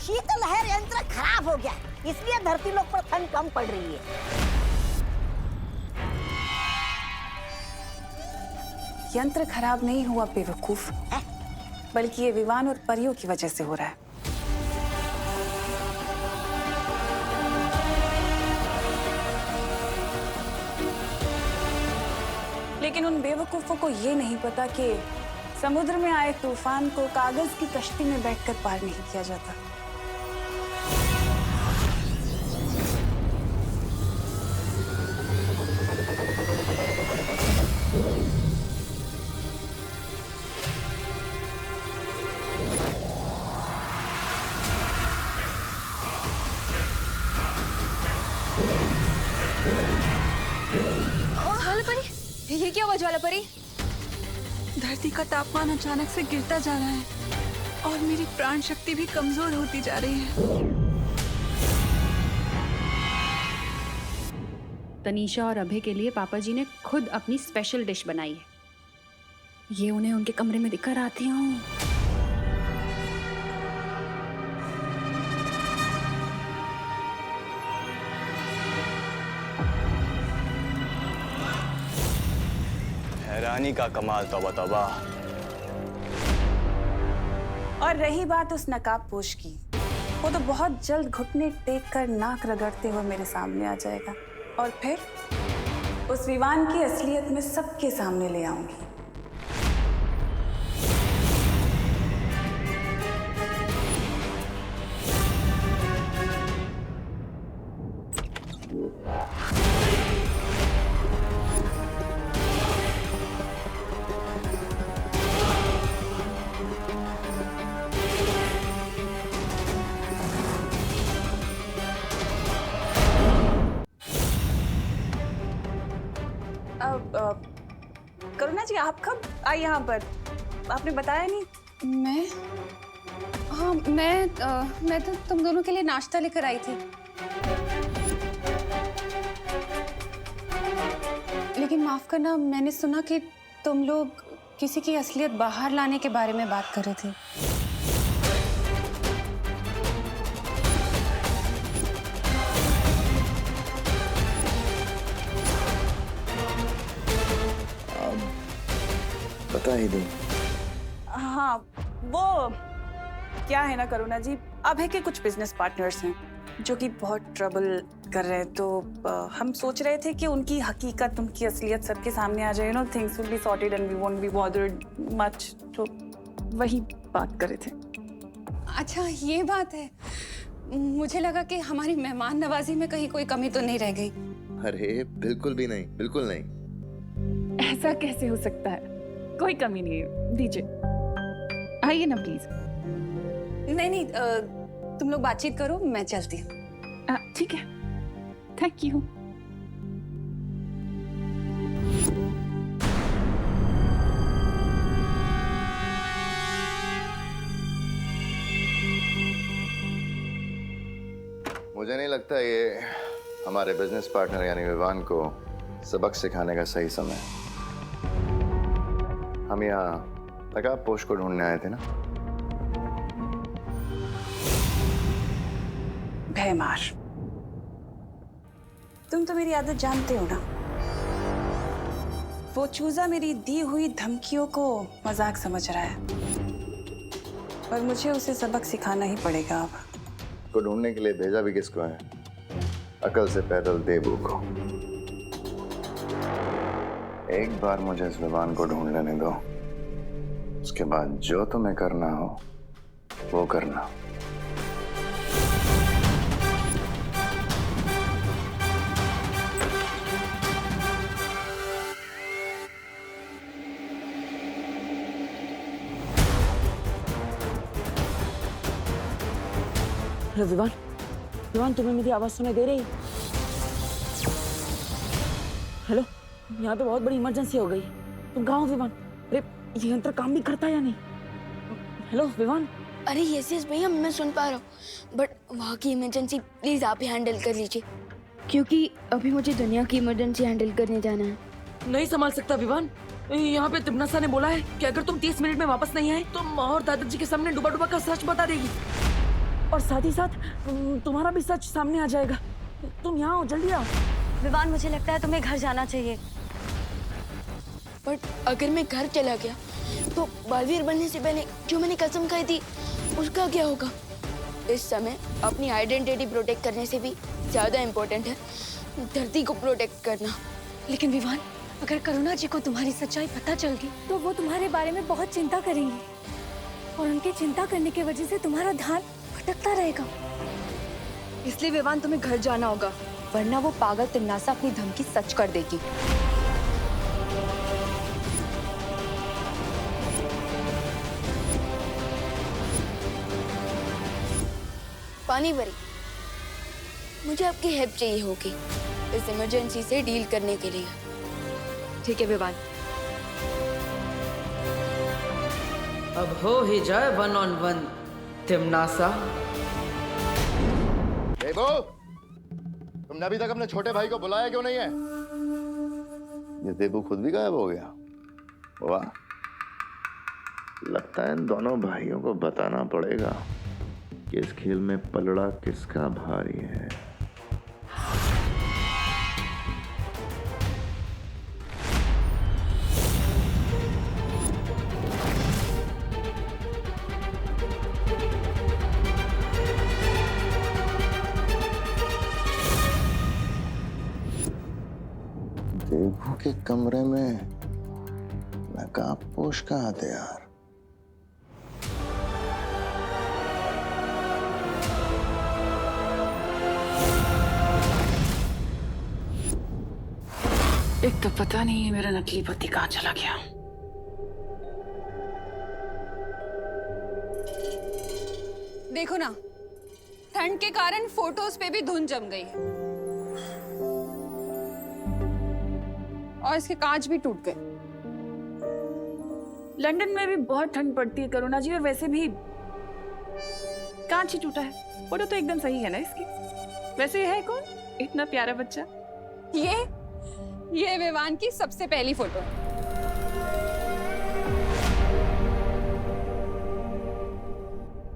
शीतल लहर यंत्र खराब हो गया, इसलिए धरती लोक पर ठंड कम पड़ रही है। यंत्र खराब नहीं हुआ बेवकूफ, बल्कि ये विवान और परियों की वजह से हो रहा है। लेकिन उन बेवकूफों को ये नहीं पता कि समुद्र में आए तूफान को कागज की कश्ती में बैठकर पार नहीं किया जाता। ज्वालापरी, ये क्या हुआ ज्वालापरी? धरती का तापमान अचानक से गिरता जा रहा है और मेरी प्राण शक्ति भी कमजोर होती जा रही है। तनीषा और अभय के लिए पापा जी ने खुद अपनी स्पेशल डिश बनाई है। ये उन्हें उनके कमरे में दिखकर आती हूँ। हैरानी का कमाल, तौबा तौबा। और रही बात उस नकाबपोश की, वो तो बहुत जल्द घुटने टेक कर नाक रगड़ते हुए मेरे सामने आ जाएगा और फिर उस विवान की असलियत में सबके सामने ले आऊंगी। करुणा जी, आप कब आई यहाँ पर? आपने बताया नहीं। मैं हाँ मैं तो तुम दोनों के लिए नाश्ता लेकर आई थी, लेकिन माफ करना, मैंने सुना कि तुम लोग किसी की असलियत बाहर लाने के बारे में बात कर रहे थे। बता ही दूं। हाँ, वो क्या है ना करुणा जी, अभय के कुछ बिजनेस पार्टनर्स हैं जो कि बहुत ट्रबल कर रहे हैं, तो हम सोच रहे थे कि उनकी हकीकत, उनकी असलियत सबके सामने आ जाए। You know, things will be sorted and we won't be bothered much. तो वही बात कर रहे थे। अच्छा, ये बात है। मुझे लगा कि हमारी मेहमान नवाजी में कहीं कोई कमी तो नहीं रह गई। अरे बिल्कुल भी नहीं, बिल्कुल नहीं। ऐसा कैसे हो सकता है? कोई कमी नहीं है। दीजिए, आइए ना प्लीज। नहीं, तुम लोग बातचीत करो, मैं चलती हूँ। ठीक है, थैंक यू। मुझे नहीं लगता ये हमारे बिजनेस पार्टनर यानी विवान को सबक सिखाने का सही समय है। हम यहाँ नकाबपोश को ढूंढने आए थे ना। भयमार, तुम तो मेरी आदत जानते हो ना। वो चूजा मेरी दी हुई धमकियों को मजाक समझ रहा है और मुझे उसे सबक सिखाना ही पड़ेगा। अब को ढूंढने के लिए भेजा भी किसको है? अकल से पैदल देबू को। एक बार मुझे इस विवान को ढूंढ लेने दो, उसके बाद जो तुम्हें करना हो वो करना। हेलो विवान, विवान तुम्हें मेरी आवाज सुनाई दे रही? हेलो, यहाँ पे बहुत बड़ी इमरजेंसी हो गई। तुम कहाँ हो विवान? अरे ये यंत्र काम भी करता है या नहीं? हेलो विवान। अरे यस भैया, मैं सुन पा रहा हूँ, बट वहाँ की इमरजेंसी प्लीज आप ही हैंडल कर लीजिए, क्योंकि अभी मुझे दुनिया की इमरजेंसी हैंडल करने जाना है। नहीं संभाल सकता विवान। यहाँ पे तिमनासा ने बोला है कि अगर तुम 30 मिनट में वापस नहीं आए तो माँ और दादाजी के सामने डूबा डूबा का सच बता देगी। और साथ ही साथ तुम्हारा भी सच सामने आ जाएगा। तुम यहाँ आओ, जल्दी आओ। विवान, मुझे लगता है तुम्हें घर जाना चाहिए। बट अगर मैं घर चला गया तो बालवीर बनने से पहले जो मैंने कसम खाई थी उसका क्या होगा? इस समय अपनी आइडेंटिटी प्रोटेक्ट करने से भी ज्यादा इम्पोर्टेंट है धरती को प्रोटेक्ट करना। लेकिन विवान, अगर करुणा जी को तुम्हारी सच्चाई पता चल गई तो वो तुम्हारे बारे में बहुत चिंता करेंगी और उनकी चिंता करने की वजह से तुम्हारा ध्यान भटकता रहेगा। इसलिए विवान, तुम्हें घर जाना होगा, वरना वो पागल तिमनासा अपनी धमकी सच कर देगी। पानी भरी, मुझे आपकी हेल्प चाहिए होगी इस इमरजेंसी से डील करने के लिए। ठीक है विवान। अब हो ही जाए 1-on-1 तिमनासा। देबू, तुमने अभी तक अपने छोटे भाई को बुलाया क्यों नहीं है? ये देबू खुद भी गायब हो गया। वाह, लगता है इन दोनों भाइयों को बताना पड़ेगा कि इस खेल में पलड़ा किसका भारी है। देबू के कमरे में नकाबपोश कहाँ थे यार? एक तो पता नहीं है मेरा नकली पति कहाँ चला गया। देखो ना, ठंड के कारण फोटोज पे भी धुंध जम गई है और इसके कांच भी टूट गए। लंदन में भी बहुत ठंड पड़ती है करुणा जी, और वैसे भी कांच ही टूटा है। फोटो तो एकदम सही है ना इसकी। वैसे ये है कौन इतना प्यारा बच्चा? ये विवान की सबसे पहली फोटो है।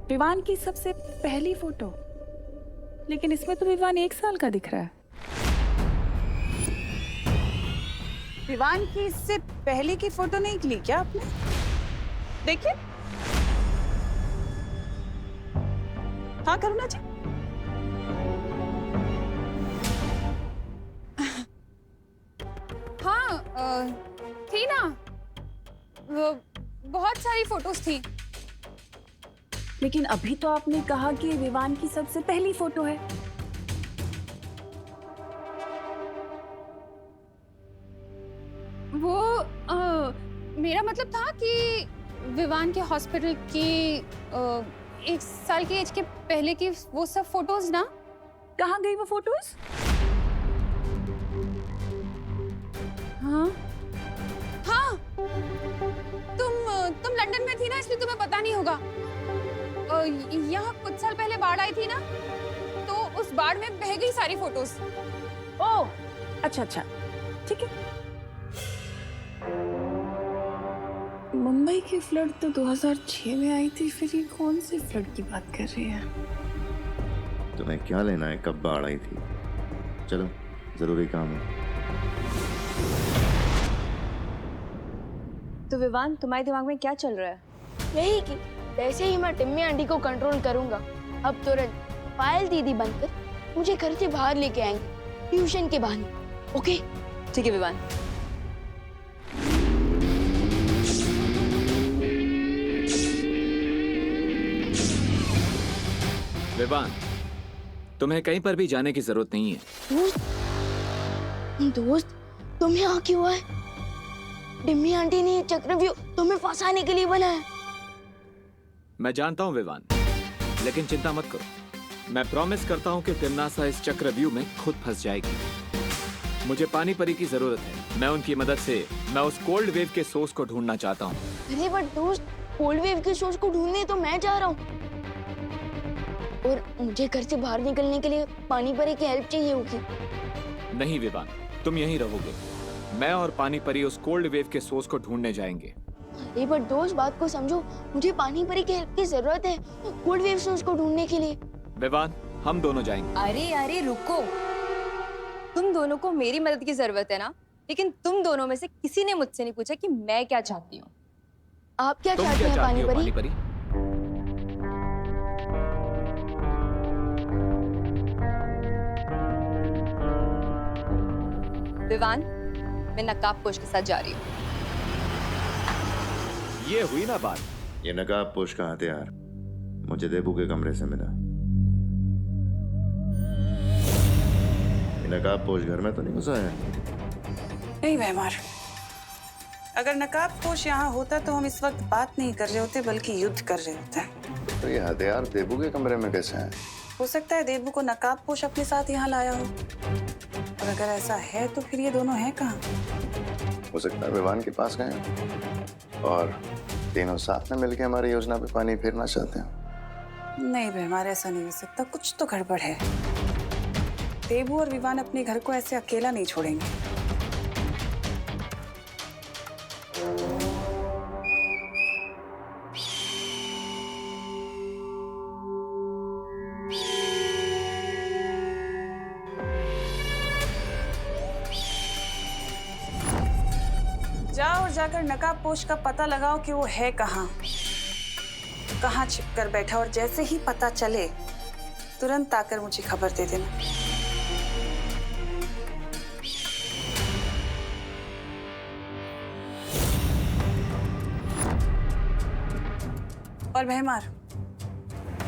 विवान की सबसे पहली फोटो? लेकिन इसमें तो विवान 1 साल का दिख रहा है। विवान की इससे पहले की फोटो नहीं ली क्या आपने? देखिए। हाँ करुणा जी, हाँ थी ना, बहुत सारी फोटोज थी। लेकिन अभी तो आपने कहा कि विवान की सबसे पहली फोटो है। वो मेरा मतलब था कि विवान के हॉस्पिटल की 1 साल की एज के पहले की वो सब फोटोज ना। कहाँ गई वो फोटोज? हाँ हाँ, तुम लंदन में थी ना, इसलिए तुम्हें पता नहीं होगा। यहाँ कुछ साल पहले बाढ़ आई थी ना, तो उस बाढ़ में बह गई सारी फोटोज। ओह अच्छा, ठीक है। मुंबई की फ्लड तो 2006 में आई थी, फिर ये कौन सी फ्लड की बात कर रही है? तुम्हें क्या लेना है कब बाढ़ आई थी? चलो, जरूरी काम है। तो विवान, तुम्हारे दिमाग में क्या चल रहा है? यही कि जैसे ही मैं टिम्मी आंटी को कंट्रोल करूंगा, अब तुरंत पायल दीदी बनकर मुझे घर से बाहर लेके आएंगे ट्यूशन के बहाने। ओके? ठीक है विवान। विवान, तुम्हें कहीं पर भी जाने की जरूरत नहीं है। दोस्त, तुम यहाँ क्यों आए? टिम्मी आंटी ने ये चक्रव्यूह तुम्हें फंसाने के लिए बनाया। मैं जानता हूँ विवान, लेकिन चिंता मत करो। मैं प्रॉमिस करता हूँ कि तिमनासा इस चक्रव्यूह में खुद फंस जाएगी। मुझे पानी परी की जरूरत है। मैं उनकी मदद से मैं उस कोल्ड वेव के सोर्स को ढूंढना चाहता हूँ। अरे बट दोस्त, कोल्ड वेव के सोर्स को ढूंढने तो मैं जा रहा हूँ, और मुझे घर से बाहर निकलने के लिए पानी परी की हेल्प चाहिए होगी। नहीं विवान, तुम यहीं रहोगे। मैं और पानी परी उस कोल्ड वेव के सोर्स को ढूंढने जाएंगे। एक बार दोस्त बात को समझो, मुझे पानी परी की हेल्प की जरूरत है गुड वेव्स में उसको ढूंढने के लिए। विवान, हम दोनों जाएंगे। अरे अरे रुको, तुम दोनों को मेरी मदद की जरूरत है ना, लेकिन तुम दोनों में से किसी ने मुझसे नहीं पूछा कि मैं क्या चाहती हूँ। आप क्या तुम चाहते क्या हैं चाहती पानी हो परी? पानी परी? विवान, मैं नकाबपोश के साथ जा रही हूँ। ये हुई ना बात। ये नकाबपोश का हथियार मुझे देबू के कमरे से मिला। ये नकाबपोश घर में तो नहीं घुसा है? नहीं भैमार, अगर नकाबपोश यहाँ होता तो हम इस वक्त बात नहीं कर रहे होते बल्कि युद्ध कर रहे होते। तो ये हथियार देबू के कमरे में कैसे है? हो सकता है देबू को नकाबपोश अपने साथ यहाँ लाया हो, और अगर ऐसा है तो फिर ये दोनों हैं कहाँ? हो सकता है विवान के पास गए और तीनों साथ में मिलकर हमारी योजना पे पानी फेरना चाहते हैं। नहीं भैमार, ऐसा नहीं हो सकता, कुछ तो गड़बड़ है। देबू और विवान अपने घर को ऐसे अकेला नहीं छोड़ेंगे। जाओ और जाकर नकाबपोश का पता लगाओ कि वो है कहाँ छिप कर बैठा, और जैसे ही पता चले तुरंत आकर मुझे खबर दे देना। और भैमार,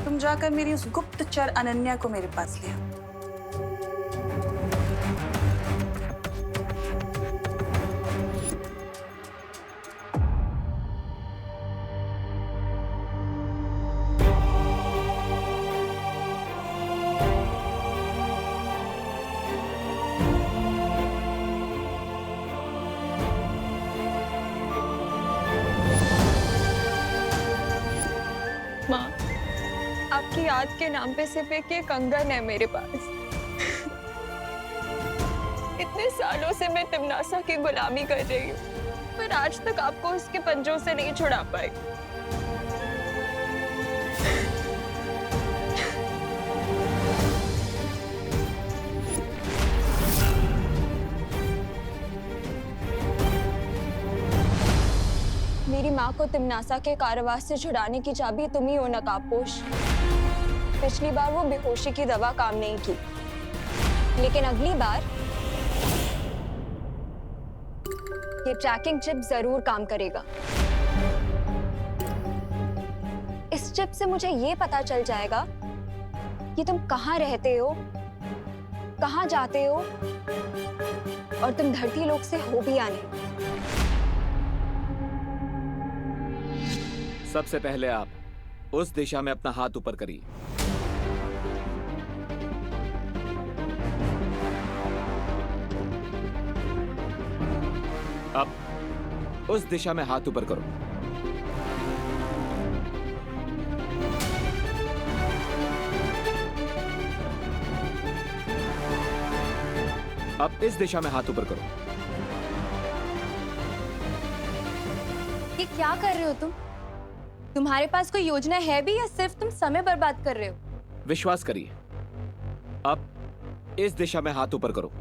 तुम जाकर मेरी उस गुप्तचर अनन्या को मेरे पास ले आओ। माँ, आपकी याद के नाम पे सिर्फ एक कंगन है मेरे पास। इतने सालों से मैं तिमनासा की गुलामी कर रही हूँ, पर आज तक आपको उसके पंजों से नहीं छुड़ा पाई। मेरी माँ को तिमनासा के कारावास से छुड़ाने की चाबी तुम ही हो नकाबपोश। पिछली बार वो बेहोशी की दवा काम नहीं की, लेकिन अगली बार ये ट्रैकिंग चिप जरूर काम करेगा। इस चिप से मुझे ये पता चल जाएगा कि तुम कहाँ रहते हो, कहाँ जाते हो, और तुम धरती लोक से हो भी या नहीं। सबसे पहले आप उस दिशा में अपना हाथ ऊपर करिए। अब उस दिशा में हाथ ऊपर करो। अब इस दिशा में हाथ ऊपर करो। ये क्या कर रहे हो तुम? तुम्हारे पास कोई योजना है भी या सिर्फ तुम समय बर्बाद कर रहे हो? विश्वास करिए। अब इस दिशा में हाथ ऊपर करो।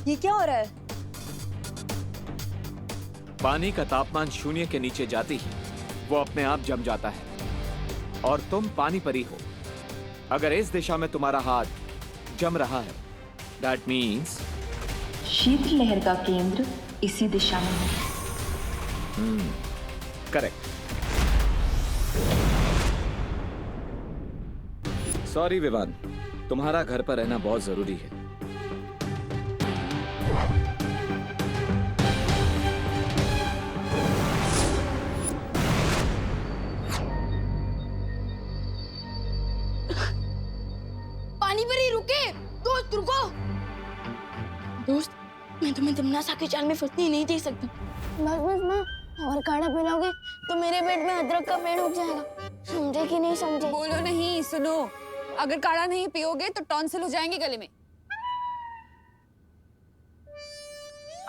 ये क्या हो रहा है? पानी का तापमान शून्य के नीचे जाते ही वो अपने आप जम जाता है और तुम पानी परी हो। अगर इस दिशा में तुम्हारा हाथ जम रहा है, दैट मीन्स शीतलहर का केंद्र इसी दिशा में है। करेक्ट। सॉरी विवान, तुम्हारा घर पर रहना बहुत जरूरी है। पानी परी रुके, दोस्त रुको। दोस्त, मैं तुम्हें तिमनासा के जाल में फंसने नहीं दे सकता। बस बस माँ, और काढ़ा पिलाओगे तो मेरे पेट में अदरक का पेड़ उग जाएगा। समझे कि नहीं समझे? बोलो नहीं, सुनो। अगर काढ़ा नहीं पियोगे तो टॉन्सिल हो जाएंगे गले में।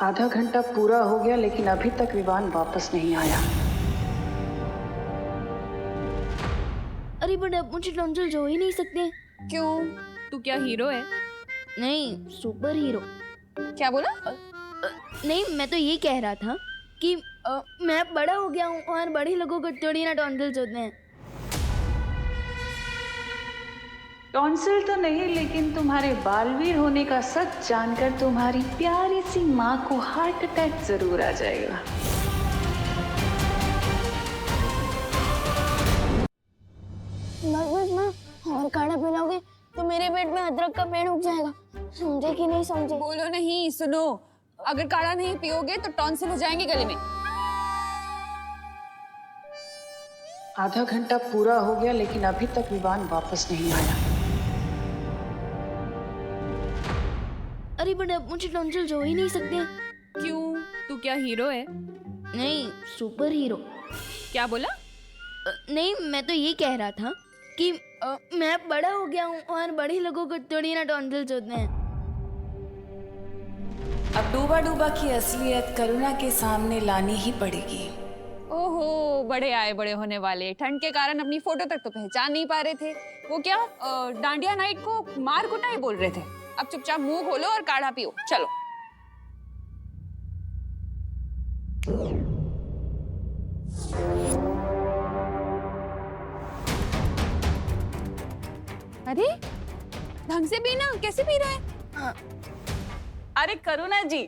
आधा घंटा पूरा हो गया लेकिन अभी तक विवान वापस नहीं आया। अरे बट अब मुझे टॉन्सिल हो ही नहीं सकते। क्यों? तू क्या हीरो है? नहीं, सुपर हीरो। क्या बोला? नहीं, मैं तो ये कह रहा था कि मैं बड़ा हो गया हूँ और बड़े लोगों को थोड़ी ना टॉन्सिल्स होते हैं। टॉन्सिल तो नहीं, लेकिन तुम्हारे बालवीर होने का सच जानकर तुम्हारी प्यारी सी माँ को हार्ट अटैक जरूर आ जाएगा। बस माँ, और काढ़ा पिलाओगे तो मेरे पेट में अदरक का पेड़ उग जाएगा। समझे कि नहीं समझे? बोलो नहीं, सुनो। अगर काढ़ा नहीं पियोगे तो टॉन्सिल हो जाएंगे गले में। आधा घंटा पूरा हो गया लेकिन अभी तक विवान वापस नहीं आया। अरे बट अब मुझे टॉन्सिल्स हो ही नहीं सकते। क्यों? तू क्या हीरो है? नहीं, सुपर हीरो। क्या बोला? नहीं, मैं तो ये कह रहा था कि मैं बड़ा हो गया हूँ और बड़े लोगों को थोड़ी ना टॉन्सिल्स होते हैं। अब डूबा डूबा की असलियत करुणा के सामने लानी ही पड़ेगी। ओहो, बड़े आए बड़े होने वाले। ठंड के कारण अपनी फोटो तक तो पहचान नहीं पा रहे थे। वो क्या डांडिया नाइट को मार कुटाई बोल रहे थे। अब चुपचाप मुंह खोलो और काढ़ा पियो। चलो। अरे ढंग से पीना, कैसे पी रहा है? अरे करुणा जी,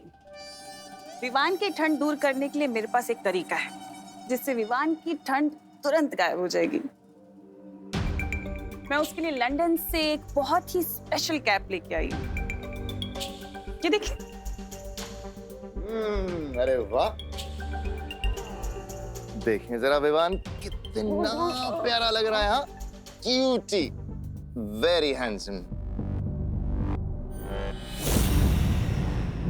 विवान की ठंड दूर करने के लिए मेरे पास एक तरीका है जिससे विवान की ठंड तुरंत गायब हो जाएगी। मैं उसके लिए लंदन से एक बहुत ही स्पेशल कैप लेके आई हूँ। ये देखिए। अरे वाह, देखें जरा विवान कितना प्यारा लग रहा है। हाँ, क्यूटी, वेरी हैंडसम।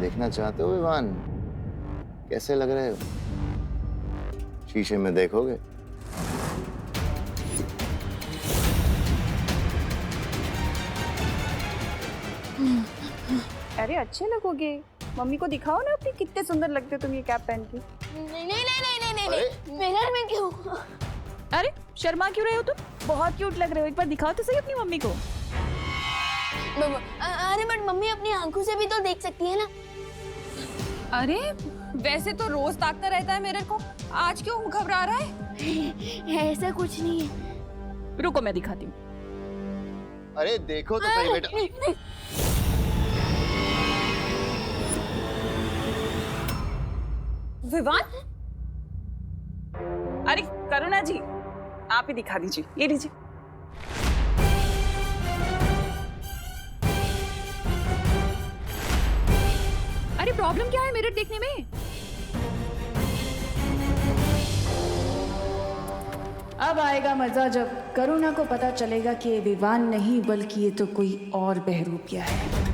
देखना चाहते हो विवान कैसे लग रहे हो? शीशे में देखोगे? अरे अच्छे लगोगे। मम्मी को दिखाओ ना अपनी, कितने सुंदर लगते हो तुम ये कैप पहन के। नहीं, मेरा में क्यों? अरे शर्मा क्यों रहे हो तुम? बहुत क्यूट लग रहे हो। एक बार दिखाओ तो सही अपनी मम्मी को। अरे बट मम्मी अपनी आंखों से भी तो देख सकती है ना। अरे वैसे तो रोज ताकता रहता है मिरर को, आज क्यों घबरा रहा है? ऐसा कुछ नहीं है। रुको मैं दिखाती हूँ। अरे देखो तो सही बेटा। विवान? अरे करुणा जी, आप ही दिखा दीजिए। ये लीजिए। अरे प्रॉब्लम क्या है मिरर देखने में? अब आएगा मजा जब करुणा को पता चलेगा कि ये विवान नहीं बल्कि ये तो कोई और बहरूपिया है।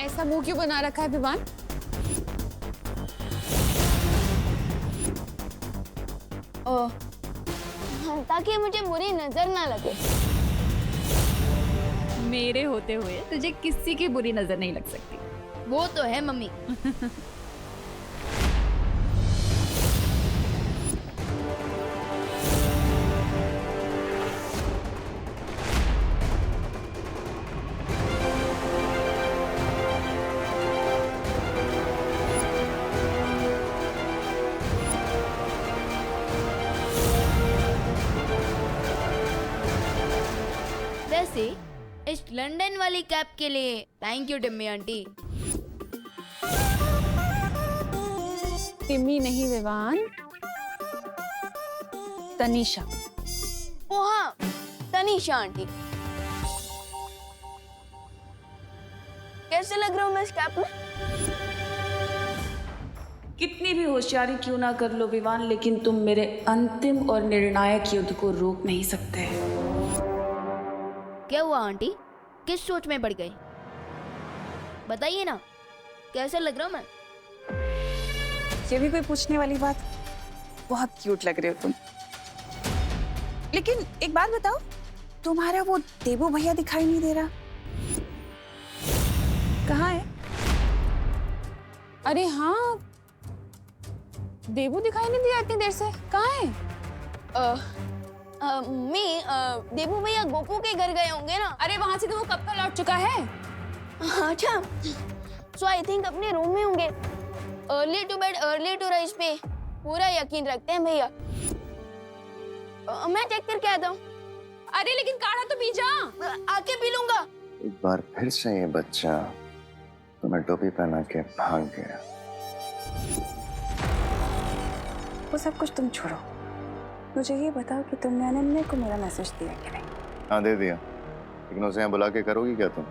ऐसा मुंह क्यों बना रखा है विवान? ताकि मुझे बुरी नजर ना लगे। मेरे होते हुए तुझे किसी की बुरी नजर नहीं लग सकती। वो तो है मम्मी। वैसे इस लंदन वाली कैप के लिए thank you Timmy aunty. Timmy नहीं विवान, तनीषा। ओ हाँ, तनीषा आंटी। कैसे लग रहा हूँ मैं इस कैप में? कितनी भी होशियारी क्यों ना कर लो विवान, लेकिन तुम मेरे अंतिम और निर्णायक युद्ध को रोक नहीं सकते। क्या हुआ आंटी? किस सोच में पड़ गई? बताइए ना, कैसे लग रहा हूँ मैं? ये भी कोई पूछने वाली बात? बहुत क्यूट लग रहे हो तुम। लेकिन एक बात बताओ, तुम्हारा वो देबू भैया दिखाई नहीं दे रहा, कहाँ है? अरे हाँ, देबू दिखाई नहीं दिया इतनी देर से, कहाँ है? देबू भैया गोपू के घर गए होंगे ना। अरे वहां से तो वो कब का लौट चुका है। अच्छा, सो आई थिंक अपने रूम में होंगे। Early to bed early to rise पे पूरा यकीन रखते हैं भैया। मैं चेक करके आता हूँ। अरे लेकिन काढ़ा तो पी जा। आके पी लूंगा। एक बार फिर से ये बच्चा तुम्हें टोपी पहना के भाग गया। वो सब कुछ तुम छोड़ो, मुझे ये बताओ कि तुमने अनन्या को मेरा मैसेज दिया कि नहीं? हाँ दे दिया, लेकिन उसे यहाँ बुला के करोगी क्या तुम?